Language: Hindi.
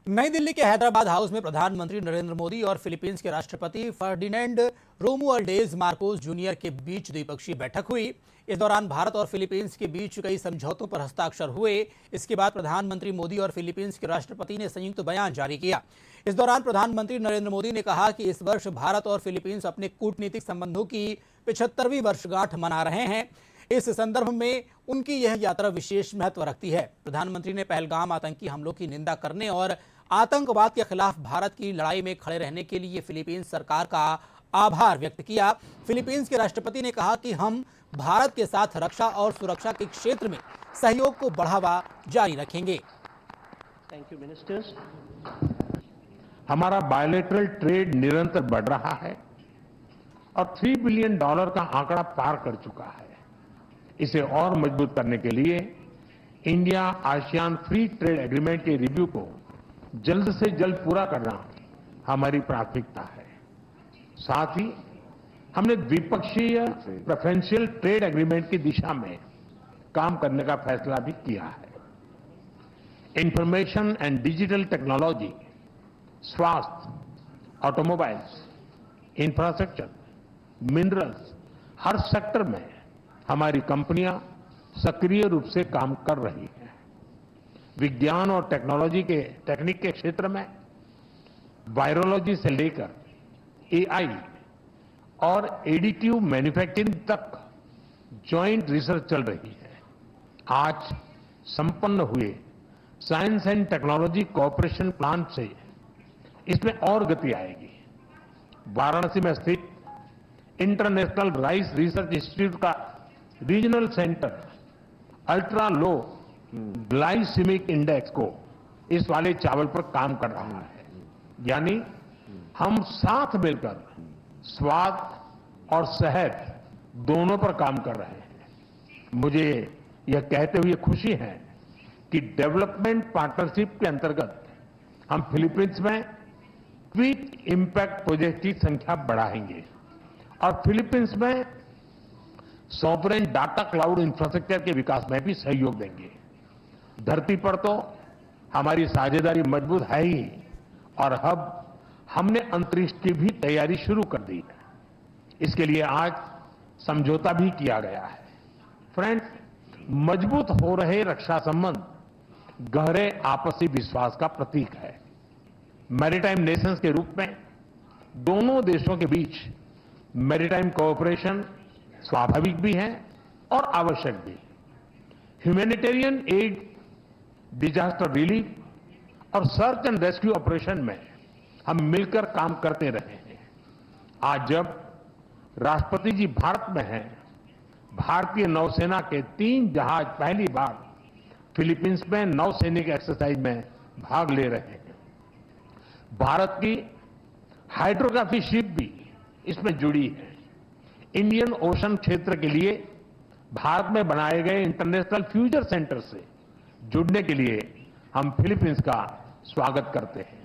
नई दिल्ली के हैदराबाद हाउस में प्रधानमंत्री नरेंद्र मोदी और फिलीपींस के राष्ट्रपति फर्डिनेंड रोमुअल्डेज मार्कोस जूनियर के बीच द्विपक्षीय बैठक हुई। इस दौरान भारत और फिलीपींस के बीच कई समझौतों पर हस्ताक्षर हुए। इसके बाद प्रधानमंत्री मोदी और फिलीपींस के राष्ट्रपति ने संयुक्त बयान जारी किया। इस दौरान प्रधानमंत्री नरेंद्र मोदी ने कहा कि इस वर्ष भारत और फिलीपींस अपने कूटनीतिक संबंधों की 75वीं वर्षगांठ मना रहे हैं। इस संदर्भ में उनकी यह यात्रा विशेष महत्व रखती है। प्रधानमंत्री ने पहलगाम आतंकी हमलों की निंदा करने और आतंकवाद के खिलाफ भारत की लड़ाई में खड़े रहने के लिए फिलीपींस सरकार का आभार व्यक्त किया। फिलीपींस के राष्ट्रपति ने कहा कि हम भारत के साथ रक्षा और सुरक्षा के क्षेत्र में सहयोग को बढ़ावा जारी रखेंगे। Thank you ministers. हमारा बायलैटरल ट्रेड निरंतर बढ़ रहा है और $3 बिलियन का आंकड़ा पार कर चुका है। इसे और मजबूत करने के लिए India ASEAN free trade agreement के रिव्यू को जल्द से जल्द पूरा करना हमारी प्राथमिकता है। साथ ही हमने द्विपक्षीय प्रेफरेंशियल ट्रेड एग्रीमेंट की दिशा में काम करने का फैसला भी किया है। इंफॉर्मेशन एंड डिजिटल टेक्नोलॉजी, स्वास्थ्य, ऑटोमोबाइल्स, इंफ्रास्ट्रक्चर, मिनरल्स, हर सेक्टर में हमारी कंपनियां सक्रिय रूप से काम कर रही हैं। विज्ञान और टेक्निक के क्षेत्र में वायरोलॉजी से लेकर एआई और एडिटिव मैन्युफैक्चरिंग तक जॉइंट रिसर्च चल रही है। आज संपन्न हुए science and technology cooperation plan से इसमें और गति आएगी। वाराणसी में स्थित इंटरनेशनल राइस रिसर्च इंस्टीट्यूट का regional centre ultra low glycemic index को इस वाले चावल पर काम कर रहा है। यानी हम साथ मिलकर स्वाद और सेहत दोनों पर काम कर रहे हैं। मुझे यह कहते हुए खुशी है कि डेवलपमेंट पार्टनरशिप के अंतर्गत हम फिलीपींस में क्विक इंपैक्ट प्रोजेक्ट की संख्या बढ़ाएंगे और फिलीपींस में सॉवरेन डाटा क्लाउड इंफ्रास्ट्रक्चर के विकास में भी सहयोग देंगे। धरती पर तो हमारी साझेदारी मजबूत है ही और अब हमने अंतरिक्ष की भी तैयारी शुरू कर दी है। इसके लिए आज समझौता भी किया गया है। फ्रेंड्स, मजबूत हो रहे रक्षा संबंध गहरे आपसी विश्वास का प्रतीक है। मैरीटाइम नेशंस के रूप में दोनों देशों के बीच मैरीटाइम कोऑपरेशन स्वाभाविक भी है और आवश्यक भी। ह्यूमैनिटेरियन एड, डिजास्टर रिलीफ और सर्च एंड रेस्क्यू ऑपरेशन में हम मिलकर काम करते रहे हैं। आज जब राष्ट्रपति जी भारत में हैं, भारतीय नौसेना के 3 जहाज पहली बार फिलीपींस में नौसैनिक एक्सरसाइज में भाग ले रहे हैं। भारत की हाइड्रोग्राफी शिप भी इसमें जुड़ी है। इंडियन ओशन क्षेत्र के लिए भारत में बनाए गए इंटरनेशनल फ्यूचर सेंटर से जुड़ने के लिए हम फिलीपींस का स्वागत करते हैं।